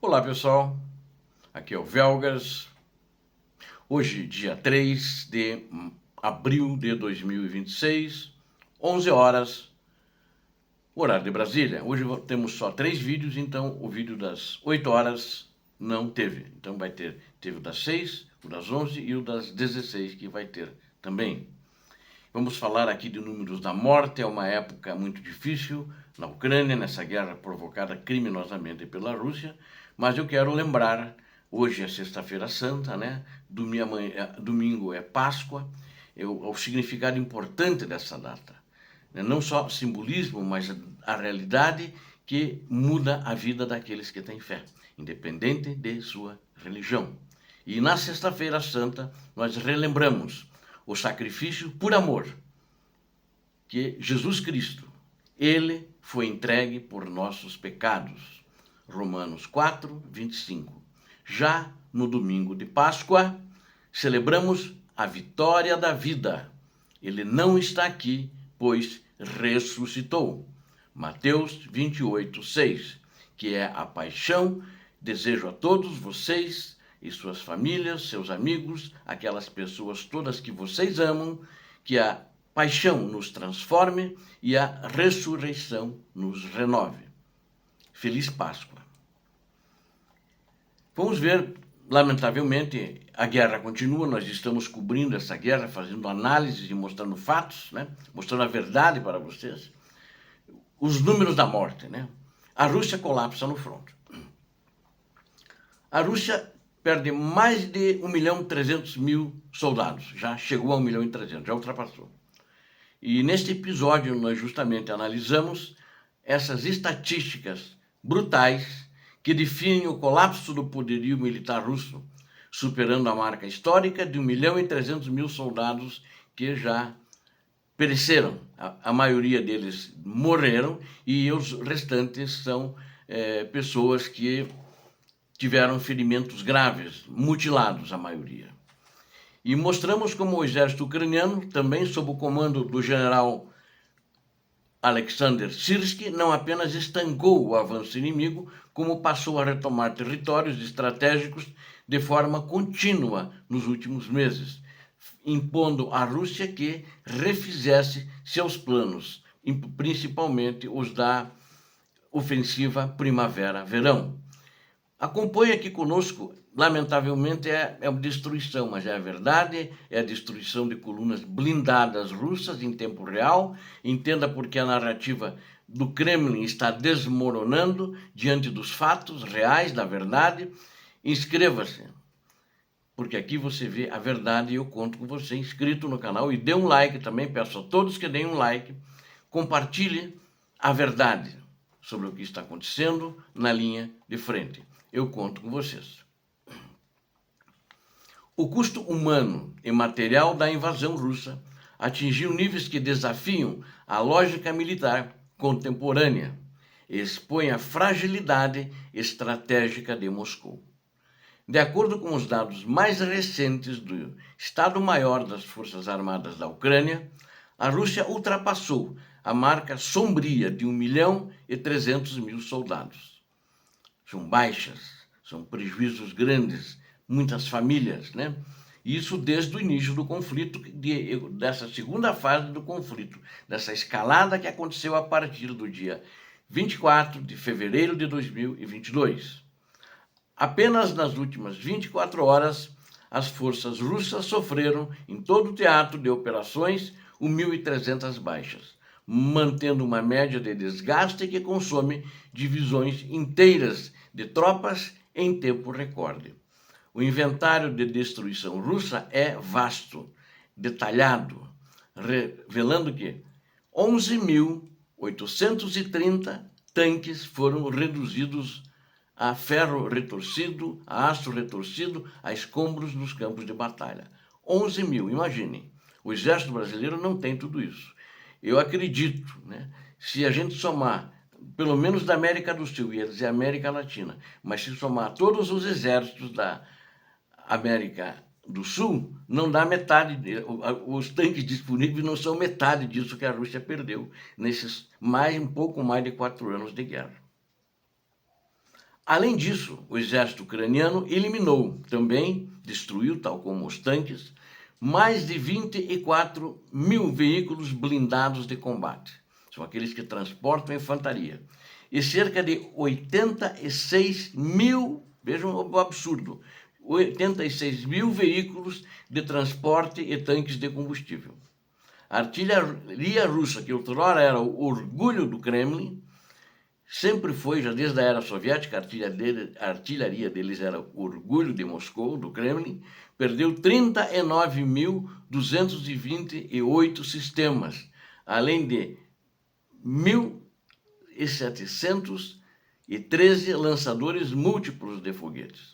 Olá pessoal, aqui é o Velgas. Hoje, dia 3 de abril de 2026, 11 horas, horário de Brasília. Hoje temos só 3 vídeos, então o vídeo das 8 horas não teve. Então teve o das 6, o das 11 e o das 16 que vai ter também. Vamos falar aqui de números da morte. É uma época muito difícil na Ucrânia, nessa guerra provocada criminosamente pela Rússia, mas eu quero lembrar, hoje é Sexta-feira Santa, né? Domingo é Páscoa, o significado importante dessa data. Não só simbolismo, mas a realidade que muda a vida daqueles que têm fé, independente de sua religião. E na Sexta-feira Santa nós relembramos o sacrifício por amor, que Jesus Cristo, ele foi entregue por nossos pecados. Romanos 4, 25. Já no domingo de Páscoa, celebramos a vitória da vida. Ele não está aqui, pois ressuscitou. Mateus 28, 6. Que é a paixão. Desejo a todos vocês e suas famílias, seus amigos, aquelas pessoas todas que vocês amam, que a paixão nos transforme e a ressurreição nos renove. Feliz Páscoa. Vamos ver, lamentavelmente, a guerra continua, nós estamos cobrindo essa guerra, fazendo análises e mostrando fatos, né? Mostrando a verdade para vocês. Os números da morte, né? A Rússia colapsa no fronte. A Rússia perde mais de 1.300.000 soldados, já chegou a 1.300.000, já ultrapassou. E neste episódio nós justamente analisamos essas estatísticas brutais que definem o colapso do poderio militar russo, superando a marca histórica de 1.300.000 soldados que já pereceram. A maioria deles morreram e os restantes são pessoas que tiveram ferimentos graves, mutilados a maioria. E mostramos como o exército ucraniano, também sob o comando do general Alexander Syrskyi, não apenas estancou o avanço inimigo, como passou a retomar territórios estratégicos de forma contínua nos últimos meses, impondo à Rússia que refizesse seus planos, principalmente os da ofensiva primavera-verão. Acompanhe aqui conosco, lamentavelmente é uma destruição, mas é a verdade, é a destruição de colunas blindadas russas em tempo real. Entenda porque a narrativa do Kremlin está desmoronando diante dos fatos reais, da verdade. Inscreva-se, porque aqui você vê a verdade e eu conto com você inscrito no canal. E dê um like também, peço a todos que deem um like, compartilhe a verdade sobre o que está acontecendo na linha de frente. Eu conto com vocês. O custo humano e material da invasão russa atingiu níveis que desafiam a lógica militar contemporânea e expõe a fragilidade estratégica de Moscou. De acordo com os dados mais recentes do Estado-Maior das Forças Armadas da Ucrânia, a Rússia ultrapassou a marca sombria de 1.300.000 soldados. São baixas, são prejuízos grandes, muitas famílias, né? Isso desde o início do conflito, dessa segunda fase do conflito, dessa escalada que aconteceu a partir do dia 24 de fevereiro de 2022. Apenas nas últimas 24 horas, as forças russas sofreram, em todo o teatro de operações, 1.300 baixas, mantendo uma média de desgaste que consome divisões inteiras de tropas em tempo recorde. O inventário de destruição russa é vasto, detalhado, revelando que 11.830 tanques foram reduzidos a ferro retorcido, a aço retorcido, a escombros nos campos de batalha. 11 mil, imaginem. O exército brasileiro não tem tudo isso. Eu acredito, né? Se a gente somar, pelo menos da América do Sul, ia dizer América Latina, mas se somar todos os exércitos da América do Sul, não dá metade, os tanques disponíveis não são metade disso que a Rússia perdeu nesses um pouco mais de 4 anos de guerra. Além disso, o exército ucraniano eliminou, também destruiu, tal como os tanques, mais de 24 mil veículos blindados de combate. São aqueles que transportam infantaria. E cerca de 86 mil, vejam o absurdo, 86 mil veículos de transporte e tanques de combustível. A artilharia russa, que outrora era o orgulho do Kremlin, sempre foi, já desde a era soviética, a artilharia deles era o orgulho de Moscou, do Kremlin, perdeu 39.228 sistemas, além de 1.713 lançadores múltiplos de foguetes.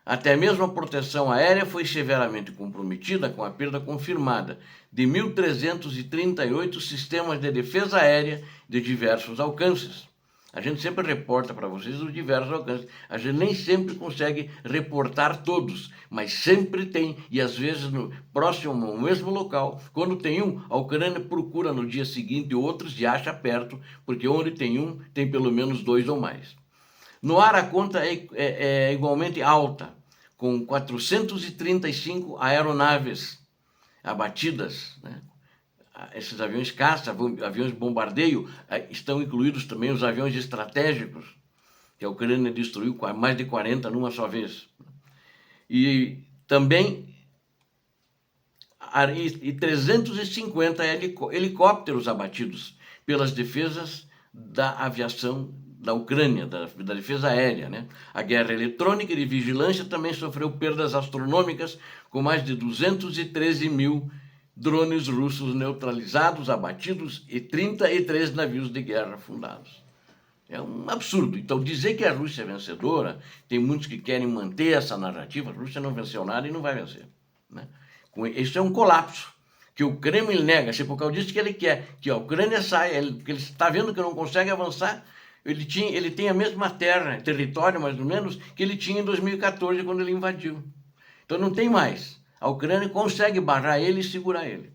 Até mesmo a proteção aérea foi severamente comprometida, com a perda confirmada de 1.338 sistemas de defesa aérea de diversos alcances. A gente sempre reporta para vocês os diversos alcances. A gente nem sempre consegue reportar todos, mas sempre tem, e às vezes no próximo, no mesmo local, quando tem um, a Ucrânia procura no dia seguinte outros e acha perto, porque onde tem um, tem pelo menos dois ou mais. No ar, a conta é igualmente alta, com 435 aeronaves abatidas, né? Esses aviões caça, aviões de bombardeio, estão incluídos também os aviões estratégicos, que a Ucrânia destruiu mais de 40 numa só vez. E também 350 helicópteros abatidos pelas defesas da aviação da Ucrânia, da defesa aérea, né? A guerra eletrônica e de vigilância também sofreu perdas astronômicas, com mais de 213 mil drones russos neutralizados, abatidos e 33 navios de guerra afundados. É um absurdo. Então, dizer que a Rússia é vencedora, tem muitos que querem manter essa narrativa, a Rússia não venceu nada e não vai vencer, né? Isso é um colapso, que o Kremlin nega. Se por causa disso que ele quer que a Ucrânia saia, porque ele está vendo que não consegue avançar. Ele tem a mesma território mais ou menos, que ele tinha em 2014, quando ele invadiu. Então não tem mais. A Ucrânia consegue barrar ele e segurar ele.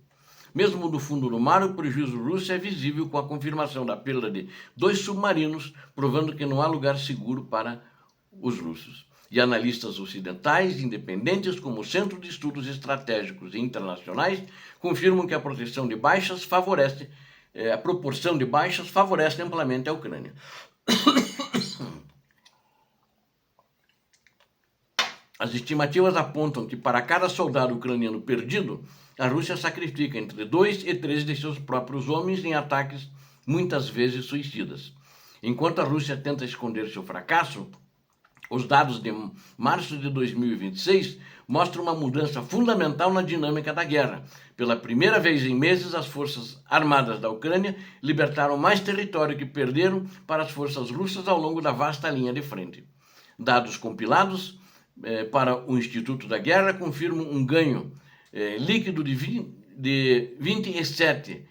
Mesmo do fundo do mar, o prejuízo russo é visível com a confirmação da perda de 2 submarinos, provando que não há lugar seguro para os russos. E analistas ocidentais, independentes, como o Centro de Estudos Estratégicos e Internacionais, confirmam que a proporção de baixas favorece amplamente a Ucrânia. As estimativas apontam que para cada soldado ucraniano perdido, a Rússia sacrifica entre 2 e 3 de seus próprios homens em ataques muitas vezes suicidas. Enquanto a Rússia tenta esconder seu fracasso, os dados de março de 2026 mostram uma mudança fundamental na dinâmica da guerra. Pela primeira vez em meses, as forças armadas da Ucrânia libertaram mais território que perderam para as forças russas ao longo da vasta linha de frente. Dados compilados para o Instituto da Guerra confirmam um ganho líquido de 27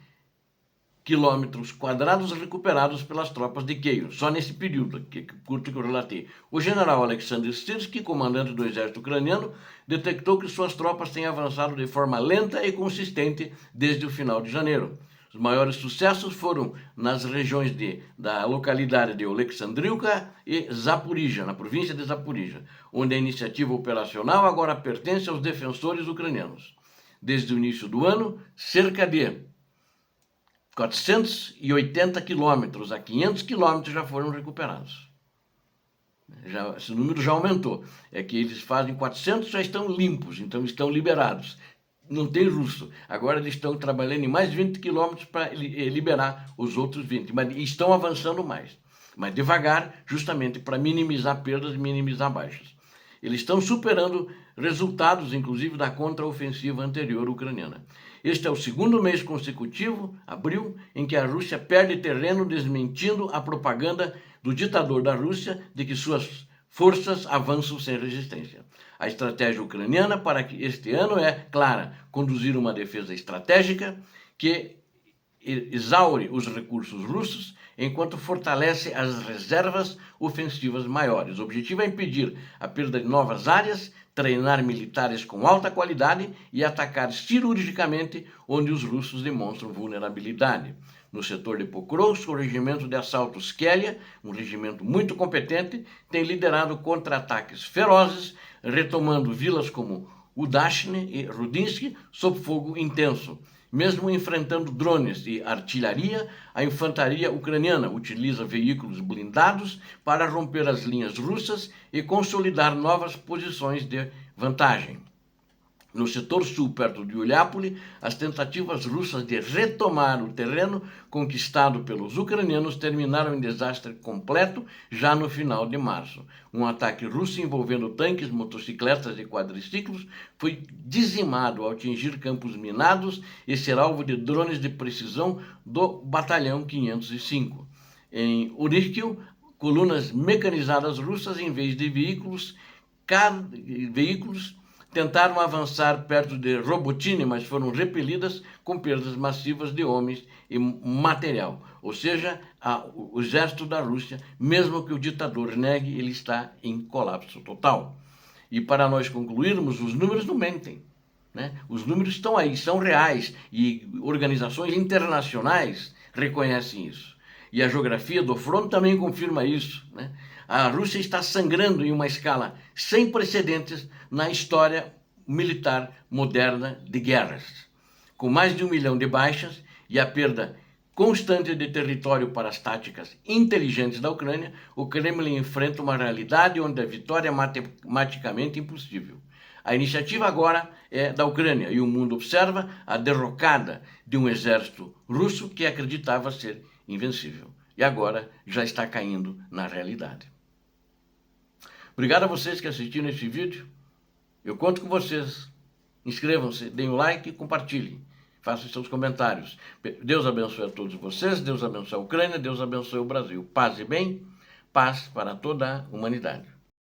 quilômetros quadrados recuperados pelas tropas de Kyiv, só nesse período curto que eu relatei. O general Alexander Sirski, comandante do exército ucraniano, detectou que suas tropas têm avançado de forma lenta e consistente desde o final de janeiro. Os maiores sucessos foram nas regiões da localidade de Oleksandrivka e Zaporizhia, na província de Zaporizhia, onde a iniciativa operacional agora pertence aos defensores ucranianos. Desde o início do ano, cerca de 480 quilômetros a 500 quilômetros já foram recuperados. Esse número já aumentou. É que eles fazem 400, já estão limpos, então estão liberados. Não tem russo. Agora eles estão trabalhando em mais 20 quilômetros para liberar os outros 20, mas estão avançando mais. Mas devagar, justamente para minimizar perdas e minimizar baixas. Eles estão superando resultados, inclusive, da contraofensiva anterior ucraniana. Este é o segundo mês consecutivo, abril, em que a Rússia perde terreno, desmentindo a propaganda do ditador da Rússia de que suas forças avançam sem resistência. A estratégia ucraniana para este ano é clara: conduzir uma defesa estratégica que exaure os recursos russos enquanto fortalece as reservas ofensivas maiores. O objetivo é impedir a perda de novas áreas, treinar militares com alta qualidade e atacar cirurgicamente onde os russos demonstram vulnerabilidade. No setor de Pokrovsk, o regimento de assalto Skelia, um regimento muito competente, tem liderado contra-ataques ferozes, retomando vilas como Udashne e Rudinsky sob fogo intenso. Mesmo enfrentando drones e artilharia, a infantaria ucraniana utiliza veículos blindados para romper as linhas russas e consolidar novas posições de vantagem. No setor sul, perto de Uliápoli, as tentativas russas de retomar o terreno conquistado pelos ucranianos terminaram em desastre completo já no final de março. Um ataque russo envolvendo tanques, motocicletas e quadriciclos foi dizimado ao atingir campos minados e ser alvo de drones de precisão do Batalhão 505. Em Orychkil, colunas mecanizadas russas, em vez de veículos tentaram avançar perto de Robotine, mas foram repelidas com perdas massivas de homens e material. Ou seja, o exército da Rússia, mesmo que o ditador negue, ele está em colapso total. E para nós concluirmos, os números não mentem, né? Os números estão aí, são reais, e organizações internacionais reconhecem isso. E a geografia do fronte também confirma isso, né? A Rússia está sangrando em uma escala sem precedentes na história militar moderna de guerras. Com mais de 1 milhão de baixas e a perda constante de território para as táticas inteligentes da Ucrânia, o Kremlin enfrenta uma realidade onde a vitória é matematicamente impossível. A iniciativa agora é da Ucrânia e o mundo observa a derrocada de um exército russo que acreditava ser invencível. E agora já está caindo na realidade. Obrigado a vocês que assistiram esse vídeo. Eu conto com vocês. Inscrevam-se, deem um like e compartilhem. Façam seus comentários. Deus abençoe a todos vocês, Deus abençoe a Ucrânia, Deus abençoe o Brasil. Paz e bem, paz para toda a humanidade.